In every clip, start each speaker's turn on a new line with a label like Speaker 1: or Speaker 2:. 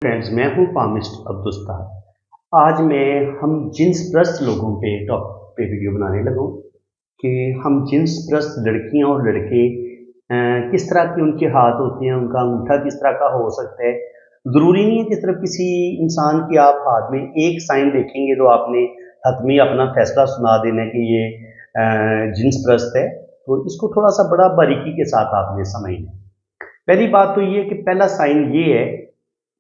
Speaker 1: Friends, मैं हूं palmist Abdussattar. आज मैं हम जिन्स प्रस्त लोगों पे टॉपिक पे वीडियो बनाने लगा हूं कि हम जिन्स प्रस्त लड़कियां और लड़के किस तरह के उनके हाथ होते हैं, उनका अंगूठा किस तरह का हो सकता है। ज़रूरी नहीं है कि सिर्फ किसी इंसान के आप हाथ में एक साइन देखेंगे तो आपने हतमी अपना फैसला सुना देना कि ये जिन्स प्रस्त है। तो इसको थोड़ा सा बड़ा बारीकी के साथ आपने समझना है। पहली बात तो ये कि पहला साइन ये है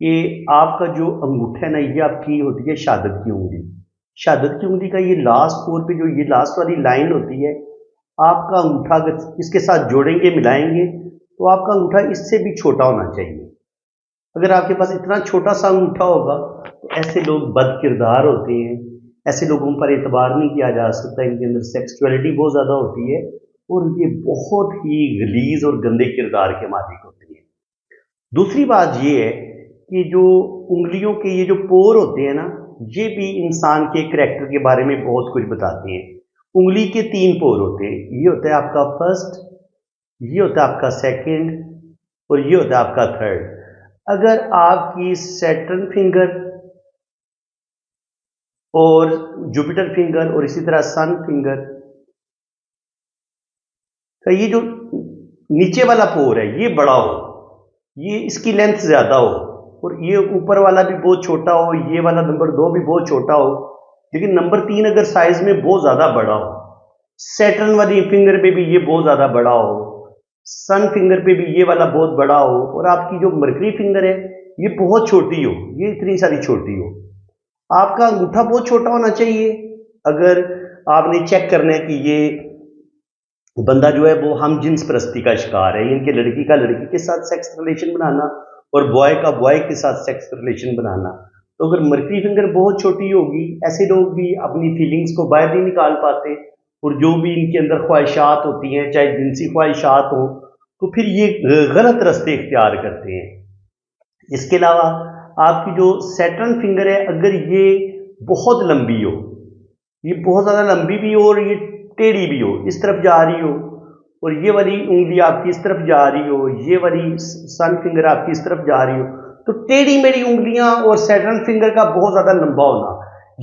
Speaker 1: कि आपका जो अंगूठा है ना, ये आपकी होती है शहादत की उंगली। शहादत की उंगली का ये लास्ट कोर पे जो ये लास्ट वाली लाइन होती है, आपका अंगूठा अगर इसके साथ जोड़ेंगे, मिलाएंगे, तो आपका अंगूठा इससे भी छोटा होना चाहिए। अगर आपके पास इतना छोटा सा अंगूठा होगा तो ऐसे लोग बद किरदार होते हैं, ऐसे लोगों पर एतबार नहीं किया जा सकता। इनके अंदर सेक्सुअलिटी बहुत ज़्यादा होती है और ये बहुत ही गलीज और गंदे किरदार के मालिक होते हैं। दूसरी बात ये है कि जो उंगलियों के ये जो पोर होते हैं ना, ये भी इंसान के करैक्टर के बारे में बहुत कुछ बताते हैं। उंगली के 3 पोर होते हैं। ये होता है आपका फर्स्ट, ये होता है आपका सेकंड और ये होता है आपका थर्ड। अगर आपकी सैटर्न फिंगर और जुपिटर फिंगर और इसी तरह सन फिंगर का ये जो नीचे वाला पोर है ये बड़ा हो, ये इसकी लेंथ ज्यादा हो और ये ऊपर वाला भी बहुत छोटा हो, ये वाला नंबर 2 भी बहुत छोटा हो, लेकिन नंबर 3 अगर साइज में बहुत ज्यादा बड़ा हो, सैटर्न वाली फिंगर पे भी ये बहुत ज्यादा बड़ा हो, सन फिंगर पे भी ये वाला बहुत बड़ा हो और आपकी जो मरकरी फिंगर है ये बहुत छोटी हो, ये इतनी सारी छोटी हो। आपका अंगूठा बहुत छोटा होना चाहिए। अगर आपने चेक करना है कि ये बंदा जो है वो हम जिन्स परस्ती का शिकार है, इनके लड़की का लड़की के साथ सेक्स रिलेशन बनाना और बॉय का बॉय के साथ सेक्स रिलेशन बनाना, तो अगर मर्करी फिंगर बहुत छोटी होगी, ऐसे लोग भी अपनी फीलिंग्स को बाहर नहीं निकाल पाते और जो भी इनके अंदर ख्वाहिशात होती हैं, चाहे जिनसी ख्वाहिशात हो, तो फिर ये गलत रास्ते इख्तियार करते हैं। इसके अलावा आपकी जो सैटर्न फिंगर है, अगर ये बहुत लंबी हो, ये बहुत ज़्यादा लंबी भी हो और ये टेढ़ी भी हो, इस तरफ जा रही हो, और ये वाली उंगली आपकी इस तरफ जा रही हो, ये वाली सन फिंगर आपकी इस तरफ जा रही हो, तो टेढ़ी मेढ़ी उंगलियां और सैटर्न फिंगर का बहुत ज़्यादा लंबा होना,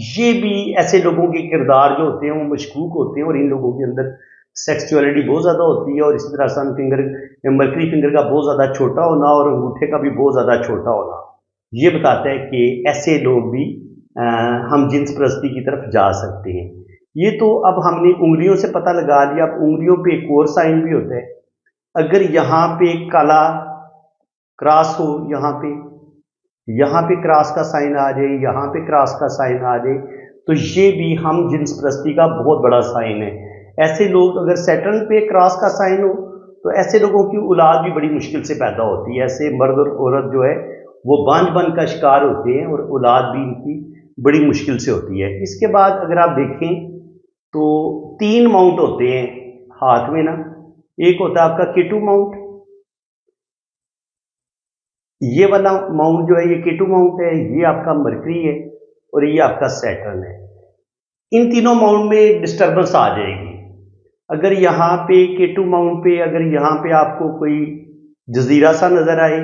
Speaker 1: ये भी ऐसे लोगों के किरदार जो होते हैं वो मशकूक होते हैं और इन लोगों के अंदर सेक्सुअलिटी बहुत ज़्यादा होती है। और इसी तरह सन फिंगर मर्करी फिंगर का बहुत ज़्यादा छोटा होना और अंगूठे का भी बहुत ज़्यादा छोटा होना, ये बताता है कि ऐसे लोग भी हम जिन्स परस्ती की तरफ जा सकते हैं। ये तो अब हमने उंगलियों से पता लगा लिया। अब उंगलियों पे एक और साइन भी होता है। अगर यहाँ पे काला क्रॉस हो, यहाँ पे क्रॉस का साइन आ जाए, यहाँ पे क्रॉस का साइन आ जाए, तो ये भी हम जिन्स परस्ती का बहुत बड़ा साइन है। ऐसे लोग, अगर सैटर्न पे क्रॉस का साइन हो, तो ऐसे लोगों की औलाद भी बड़ी मुश्किल से पैदा होती है। ऐसे मर्द और औरत जो है वो बांझपन का शिकार होते हैं और औलाद भी इनकी बड़ी मुश्किल से होती है। इसके बाद अगर आप देखें तो 3 माउंट होते हैं हाथ में ना। एक होता है आपका केटू माउंट, ये वाला माउंट जो है ये केटू माउंट है, ये आपका मरकरी है और ये आपका सैटर्न है। इन तीनों माउंट में डिस्टर्बेंस आ जाएगी। अगर यहाँ पे केटू माउंट पे अगर यहाँ पे आपको कोई जजीरा सा नजर आए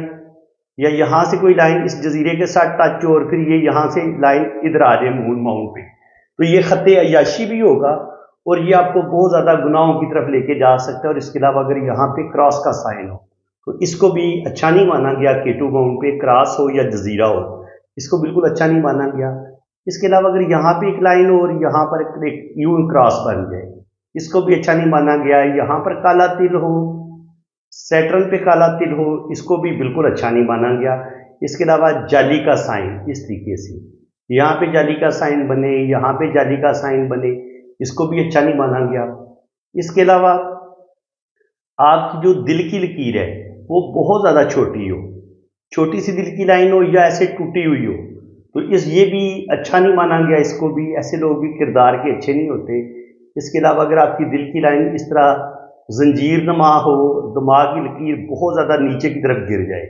Speaker 1: या यहाँ से कोई लाइन इस जजीरे के साथ टच हो और फिर ये यहाँ से लाइन इधर आ जाए मून माउंट पे, तो ये खत्ते अयाशी भी होगा और ये आपको बहुत ज़्यादा गुनाहों की तरफ लेके जा सकता है। और इसके अलावा अगर यहाँ पे क्रॉस का साइन हो तो इसको भी अच्छा नहीं माना गया। केटू माउंट पे क्रॉस हो या जजीरा हो, इसको बिल्कुल अच्छा नहीं माना गया। इसके अलावा अगर यहाँ पे एक लाइन हो और यहाँ पर एक यूं क्रॉस बन जाए, इसको भी अच्छा नहीं माना गया। यहाँ पर काला तिल हो, सैटर्न पे काला तिल हो, इसको भी बिल्कुल अच्छा नहीं माना गया। इसके अलावा जाली का साइन इस तरीके से, यहाँ पे जाली का साइन बने, यहाँ पे जाली का साइन बने, इसको भी अच्छा नहीं माना गया। इसके अलावा आपकी जो दिल की लकीर है वो बहुत ज़्यादा छोटी हो, छोटी सी दिल की लाइन हो या ऐसे टूटी हुई हो, तो ये भी अच्छा नहीं माना गया। इसको भी, ऐसे लोग भी किरदार के अच्छे नहीं होते। इसके अलावा अगर आपकी दिल की लाइन इस तरह जंजीर नमा हो, दिमाग की लकीर बहुत ज़्यादा नीचे की तरफ गिर जाए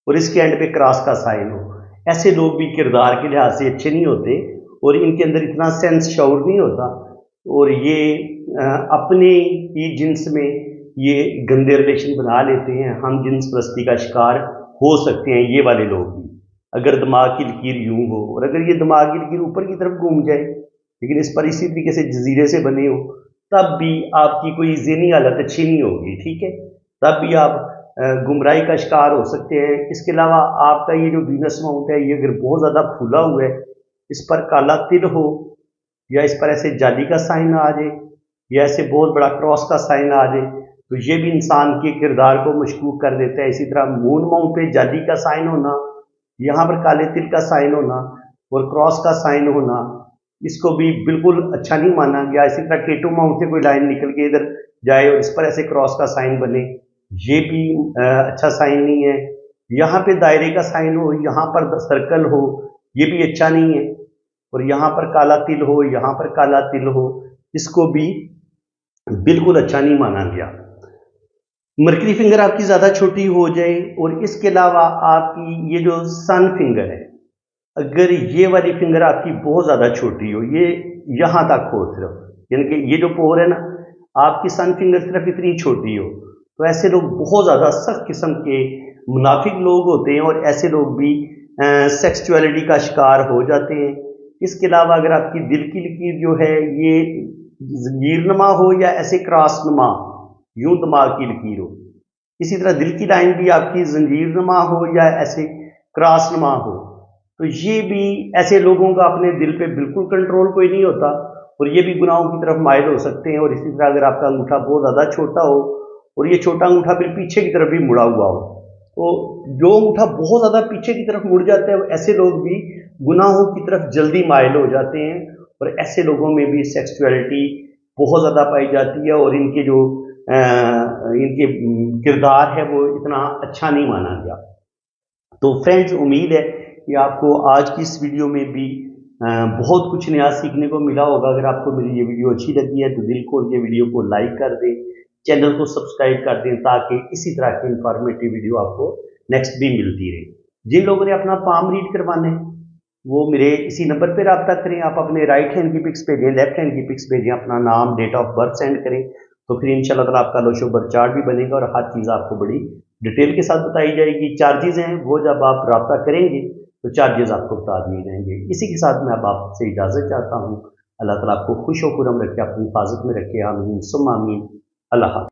Speaker 1: और इसके एंड पे क्रॉस का साइन हो, ऐसे लोग भी किरदार के लिहाज से अच्छे नहीं होते और इनके अंदर इतना सेंस शऊर नहीं होता और ये अपने ही जिन्स में ये गंदे रिलेशन बना लेते हैं। हम जिन्स परस्ती का शिकार हो सकते हैं ये वाले लोग भी। अगर दिमाग की लकीर यूं हो, और अगर ये दिमाग की लकीर ऊपर की तरफ घूम जाए, लेकिन इस पर इसी तरीके से जजीरे से बने हो, तब भी आपकी कोई ज़हनी हालत अच्छी नहीं होगी, ठीक है। तब भी आप गुमराही का शिकार हो सकते हैं। इसके अलावा आपका ये जो वीनस माउंट है, ये अगर बहुत ज़्यादा फूला हुआ है, इस पर काला तिल हो, या इस पर ऐसे जाली का साइन आ जाए, या ऐसे बहुत बड़ा क्रॉस का साइन आ जाए, तो ये भी इंसान के किरदार को मशकूक कर देता है। इसी तरह मून माउंट पे जाली का साइन होना, यहाँ पर काले तिल का साइन होना और क्रॉस का साइन होना, इसको भी बिल्कुल अच्छा नहीं माना गया। इसी तरह केटू माउंट से कोई लाइन निकल के इधर जाए और इस पर ऐसे क्रॉस का साइन बने, ये भी अच्छा साइन नहीं है। यहाँ पे दायरे का साइन हो, यहाँ पर सर्कल हो, ये भी अच्छा नहीं है। और यहाँ पर काला तिल हो, यहाँ पर काला तिल हो, इसको भी बिल्कुल अच्छा नहीं माना गया। मर्करी फिंगर आपकी ज़्यादा छोटी हो जाए, और इसके अलावा आपकी ये जो सन फिंगर है, अगर ये वाली फिंगर आपकी बहुत ज़्यादा छोटी हो, ये यहाँ तक हो सिर्फ, यानी कि ये जो पोर है ना, आपकी सन फिंगर सिर्फ इतनी छोटी हो, तो ऐसे लोग बहुत ज़्यादा सख्त किस्म के मुनाफिक लोग होते हैं, और ऐसे लोग भी सेक्सुअलिटी का शिकार हो जाते हैं। इसके अलावा अगर आपकी दिल की लकीर जो है ये जंजीरनुमा हो या ऐसे क्रॉसनुमा, यूं दिमाग की लकीर हो, इसी तरह दिल की लाइन भी आपकी जंजीरनुमा हो या ऐसे क्रॉसनुमा हो, तो ये भी ऐसे लोगों का अपने दिल पे बिल्कुल कंट्रोल कोई नहीं होता, और ये भी गुनाहों की तरफ माइल हो सकते हैं। और इसी तरह अगर आपका अंगूठा बहुत ज़्यादा छोटा हो, और ये छोटा अंगूठा फिर पीछे की तरफ भी मुड़ा हुआ हो, तो जो अंगूठा बहुत ज़्यादा पीछे की तरफ मुड़ जाता है, ऐसे लोग भी गुनाहों की तरफ जल्दी माइल हो जाते हैं, और ऐसे लोगों में भी सेक्सुअलिटी बहुत ज़्यादा पाई जाती है, और इनके जो इनके किरदार है वो इतना अच्छा नहीं माना गया। तो फ्रेंड्स, उम्मीद है कि आपको आज की इस वीडियो में भी बहुत कुछ नया सीखने को मिला होगा। अगर आपको मेरी ये वीडियो अच्छी लगी है तो दिल खोल के वीडियो को लाइक कर दें, चैनल को सब्सक्राइब कर दें, ताकि इसी तरह की इंफॉर्मेटिव वीडियो आपको नेक्स्ट भी मिलती रहे। जिन लोगों ने अपना पाम रीड करवाना है वो मेरे इसी नंबर पर रब्ता करें। आप अपने राइट हैंड की पिक्स भेजें, लेफ्ट हैंड की पिक्स भेजें, अपना नाम, डेट ऑफ बर्थ सेंड करें, तो फिर इंशाल्लाह ताला आपका लोशो बर्थ चार्ट भी बनेगा, और हर चीज़ आपको बड़ी डिटेल के साथ बताई जाएगी। चार्जेस हैं वो जब आप रब्ता करेंगे तो चार्जेस आपको बता दिए जाएंगे। इसी के साथ मैं अब आपसे इजाज़त चाहता हूँ। अल्लाह ताला आपको खुश व खुर्रम रखे, अपनी हिफाजत में रखे। आमीन सुम्मा आमीन। अल्लाह हाफ़िज़।